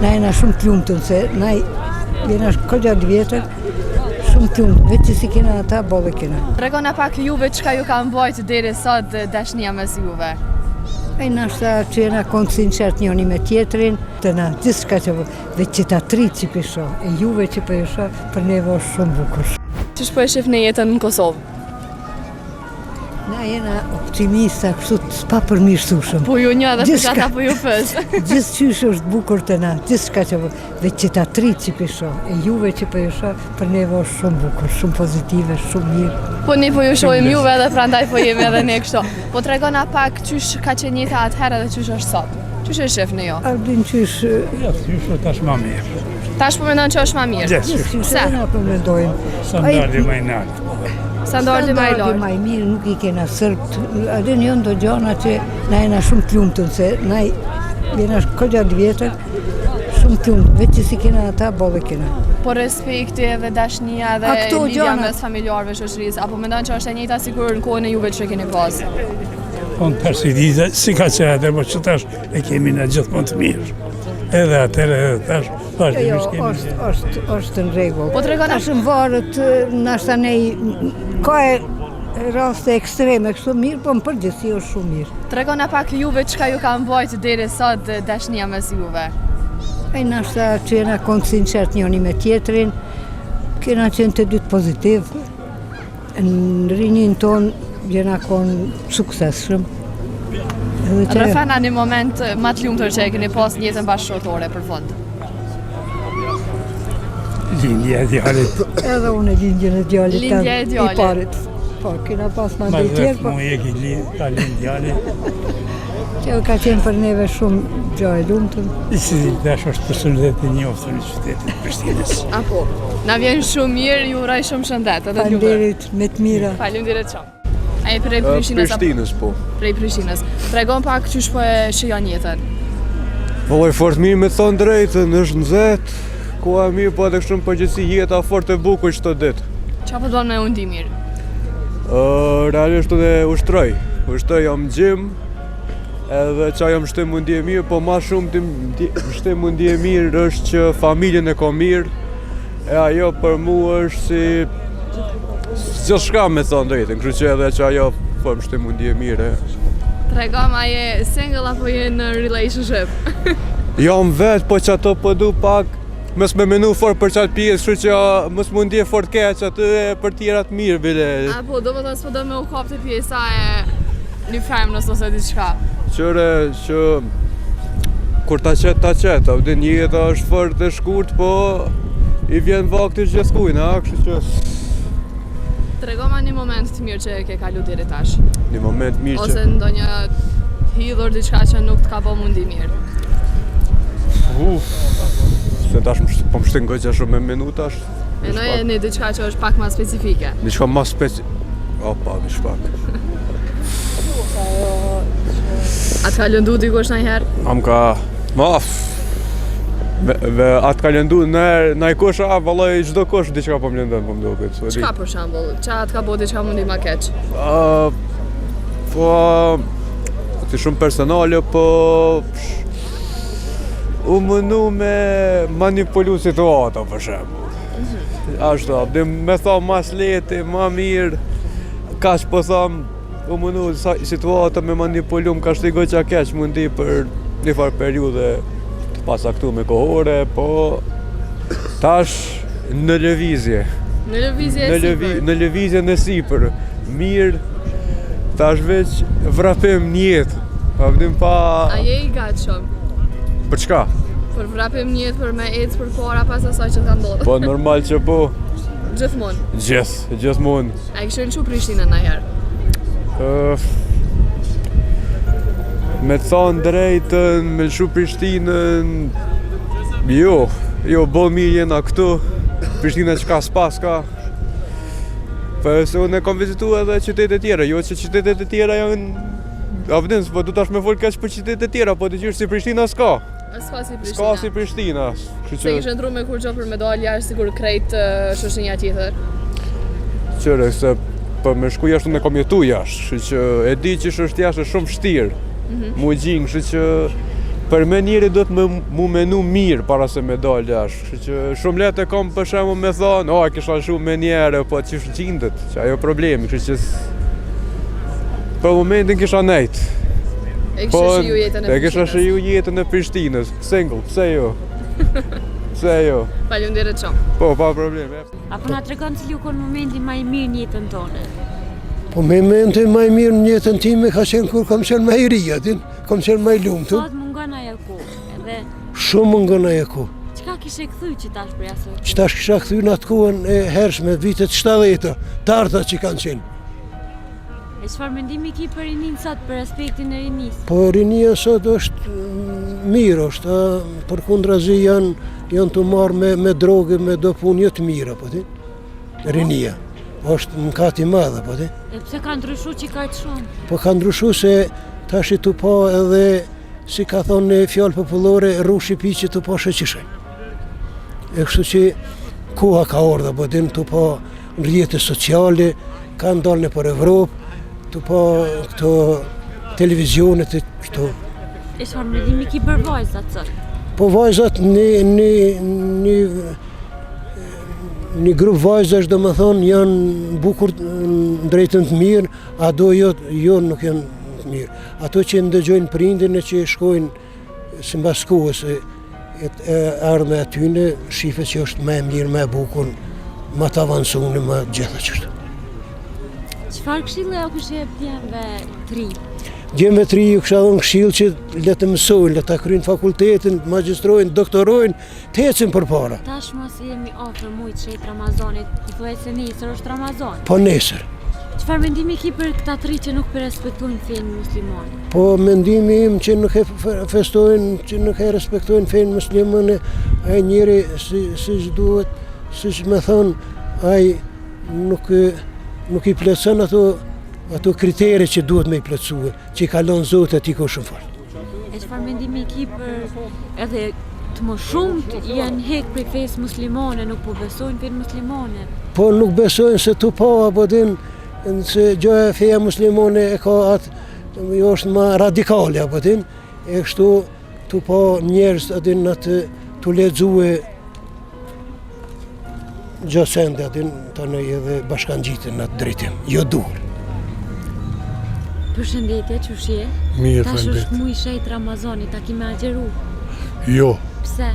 Na jena shumë të lumtun se na jena kogja vjetër, shumë të lumtun, veç që si kena ata, bolle kena. Tregona pak juve çka ju ka mbajtur deri sot dashnia mes juve. Nashta që jena konë sinqert njoni me tjetrin, të na gjithçka që veç që ta tri që pisho, e juve që për isho, për neve është shumë bukur. Qysh po e shif në jetën në Kosovë? Na jena optimista, kështu s'pa përmirësueshëm. Po ju një dhe për ata po ju pës. Gjithçysh është bukur të na, gjithçka që veç që ta tri që pisho, e juve që për isho, për neve është shumë bukur, shumë pozitive, shumë mirë. Po ne po ju shohim juve edhe prandaj po jemi edhe ne kështu. Po tregona pak qysh ka qenë jeta atëherë dhe qysh është sot. Qysh e shef në jo? Ardin qysh... Ja, qysh tash më mirë. Tash po mendon që është më mirë? Qysh e na po mendojmë. Standardi më i lartë. Standardi më i lartë. Më i mirë nuk i kena sërbt. Adin jo ndo gjona që na jena shumë të lumtun, se na jena kogja vjetër, shumë të lumtun, veç që si kena ata, bolle kena. Po respekti dhe dashnia dhe lidhja mes familjarëve shoqërisë, apo mendon që është e njëjta sikur në kohën e juve që keni pas? Unë tash i di si ka qenë atë, po që tash e kemi na gjithmonë të mirë. Edhe atëherë edhe tash, vazhdimisht kemi. Është në rregull. Po tregona tash në varet nashta ne ka raste ekstreme kështu mirë, po në përgjithësi është shumë mirë. Tregona pak juve çka ju ka mbajtur deri sot dashnia mes juve. Nashta që jena konë sinqert njoni me tjetrin, kena qenë të dytë pozitiv. Në rinin tonë jena konë suksesshëm. Rrëfena një moment ma të lumtur që e keni pas në jetën bashkëshortore për fund. Lindja e djalit. Edhe unë lindjen e djalit. Lindja e djalit. I parit. Po, kena pas ma ndaj tjerë, po... Mu e ka lind djalit. Që ka qenë për neve shumë gjë e lumtun. Si dash është personalitet i njoftër në qytetit Prishtinës. Apo, na vjen shumë mirë, ju uroj shumë shëndet. Faleminderit, me të mira. Faleminderit shumë. Ai prej Prishtinës po. Prej Prishtinës. Tregon pak qysh po e shijon jetën. Po e fort mirë me thonë drejtën, është nxehtë, koha mirë, po edhe shumë përgjithësi jeta fort e bukur çdo ditë. Çfarë po bën me unë mirë? Realisht unë ushtroj. Ushtroj jam gjim, edhe qa jam shtem mundje mirë, po ma shumë shtem mundje mirë është që familjen e ko mirë, e ajo për mu është si gjithë shka me thonë drejtën, kështu që edhe që ajo për më shtem mundje mirë. Tregom, a je single apo je në relationship? Jam vetë, po që ato po du pak, mës me menu fort për qatë pjesë, kështu që mës mundje fort keq atë për tjerat mirë bile. Apo, do më të s'po do me u kap të pjesa e një femnës ose diçka? Qëre që kur ta qet, avdin jeta është fort e shkurt, po i vjen vakti gjithkujnë, a, kështu që... Tregoma një moment të mirë që ke kalu deri tash. Një moment mirë që... Ose ndonjë hidhur diçka që nuk t'ka po mundi mirë. Se tash po më shtin goxha shumë me minutash. Menoj e një diçka që është pak ma specifike. Diçka ma Opa, një shpak. A t'ka lëndu dikush ndonjëherë? Am ka... Atë ka lëndu në i kush, vallaj çdo kush diçka po më lëndon, po më duket. Çka për shembull? Qa t'ka bo diçka mundi ma keq? Po... Ti shumë personale, po... U mënu me manipulu situata, për shembull. Ashtu, dhe me tha mas lehti, ma mirë, kaq po tham, u mënu situata me manipulu, më ka shtigo qa keq mundi për një farë periude të pasaktume kohore, po tash në lëvizje. Në lëvizje e sipër? Në lëvizje në sipër, mirë, tash veç vrapim njetë, pa... A je i gatshëm? Për çka? Për vrapim njetë, për me ecë për para pas asaj që ka ndodhur. Po normal që po. Gjithmonë? Gjithmonë. A i kishë në që Prishtinën ndonjëherë? Me thonë drejtën, me lëshu Prishtinën... Jo, bo mirë jena këtu. Prishtina qka s'pas ka. Për se unë e kom vizitu edhe qytetet tjera, jo që qytetet tjera janë... Avdin, po du tash me folë keq për qytetet tjera, po të gjyrë si Prishtina s'ka. S'ka si Prishtina? S'ka si Prishtina. Se kishë ndru me kur gjo për me dalë jashtë sigur krejt shoqënia tjetër? Qëre, se për me shku jashtë unë e kom jetu jashtë, që e di që është jashtë shumë vështirë. Mu gjingë, që për me njeri do të mu menu mirë para se me dalë jashtë. Kështu që shumë letë e kam për shembull me thonë, kisha shumë me njerë, po që është gjindet, që ajo problemi, kështu që për momentin kisha nejtë. E kisha shiju jetën e Prishtinës? E kisha shiju jetën e Prishtinës, single, pse jo? Pse jo? Faleminderit shumë. Po, pa probleme. Apo na tregon cili u kon momenti më i mirë në jetën tonë? Po momenti më i mirë në jetën time ka qenë kur kam qenë më i ri aty, kam qenë më i lumtur. Sot mungon ajo kohë, edhe Shumë mungon ajo kohë. çka kishe kthy që tash për asoj? Që tash kisha kthy në atë kohën e hershme, vitet 70-të, të ardha që kanë qenë. E çfarë mendimi ki për rinin sot, për aspektin e rinisë? Po rinia sot është mirë, është, përkundrazi janë të marrë me drogë, me do punë jo të mira, po ti? Rinia. Është mëkat i madh, po ti? E pse ka ndryshuar që kaq shumë? Po ka ndryshuar se tash i tu pa edhe, si ka thonë në fjalë popullore, rrushi piqi tu pa shëqishën. E kështu që koha ka ardha, po din tu pa në rrjete sociale, kanë dalë në për Evropë, tu pa këto televizionet e këto. E çfarë mendimi ki për vajzat sot? Po vajzat një grup vajzash do më thonë janë bukur në drejtën të mirë, ato jo nuk janë të mirë. Ato që ndëgjojnë prindin e që shkojnë si mbas kohës e ardhme atyne, shife që është më e mirë, më e bukur, më të avansune, më gjitha qështë. Çfarë këshille apo kishe jep djemve të ri? Djemve të ri ju kësha dhënë këshill që le të mësojnë, le të kryjnë fakultetin, magjistrojnë, doktorojnë, të ecin përpara. Tash mos jemi afër mujt shet Ramazanit, i thuaj se nesër është Ramazan. Po nesër. Çfarë mendimi ki për këta të ri që nuk respektojnë fenë muslimane? Po mendimi im që nuk e festojnë, që nuk e respektojnë fenë muslimane, ai njeri si duhet, siç më thon, ai nuk i plotson ato kritere që duhet me i plotësue, që i kalon Zotë ati ko shumë falë. E çfarë mendimi ki për edhe të më shumët janë hek prej fesë muslimane, nuk po besojnë fenë muslimane? Po nuk besojnë se tu pa apo din, se gjoja feja muslimane e ka atë, jo është ma radikale apo din, e kështu tu pa njerës adin atë tu lexue gjosende adin të në edhe bashkangjitën në atë drejtim, jo dur. Përshëndetje, qëshje? Mirë, tash faleminderit. është muj shejt Ramazani, ta ki me agjeru. Jo, Pse?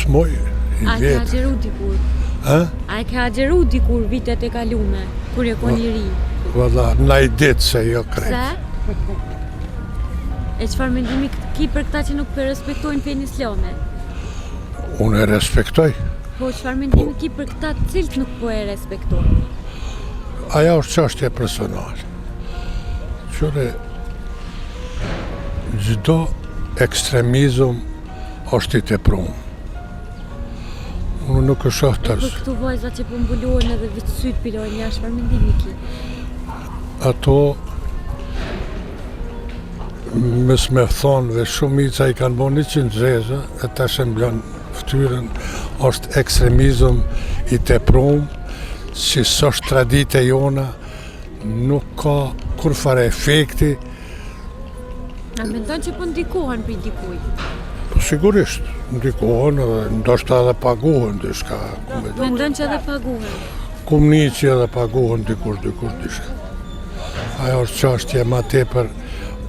s'moj i A ke vetë. agjeru dikur? Ha? A ke agjeru dikur vitet e kalume, kur e kon i ri? Valla, na i ditë se jo krejt. Pse? E çfarë mendimi ki për këta që nuk për respektojnë fenë islame? Unë e respektoj. Po çfarë mendimi ki për këta të cilët nuk po e respektojnë? Aja është çështje personale. Qëre, gjdo ekstremizëm është i tepruar. Unë nuk e shoh Për tërës. këtu vajza që po mbulohen edhe vitësyt pilojnë jashtë, çfarë mendimi ki? Ato, mes me thonë dhe shumica i kanë bo 100 zezë, e ta shemblan ftyrën, është ekstremizëm i tepruar, si s'është tradite jona, nuk ka kur fare efekti. A mendon që po ndikohen për dikuj? Po sigurisht, ndikohen edhe ndoshta edhe paguhen diçka. Mendon që edhe paguhen? Kumnici edhe paguhen dikur diçka. Ajo është çështje ma tepër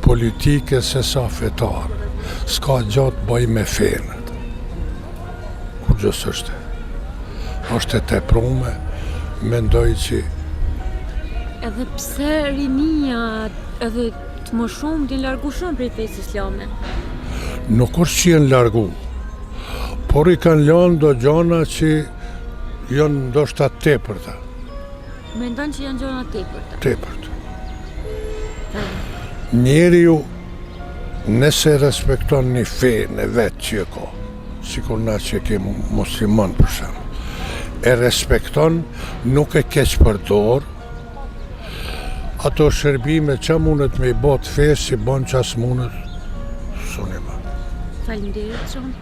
politike se sa fetare. S'ka gjatë bëj me fenet. Kur gjës është e teprume, mendoj që Edhe pse rinia edhe të më shumë t'i largu shumë prej fesë islame? nuk është që jenë largu, por i kanë lënë do gjona që janë ndoshta tepërta. Mendon që janë gjona tepërta? Tepërt. Njeriu nëse respekton një fe në vetë që e ka, sikur na që kemi musliman për shembull, e respekton, nuk e keq përdor, ato shërbime që mundet me i bot fe, si bon qas mundet, suni ma. Faleminderit shumë.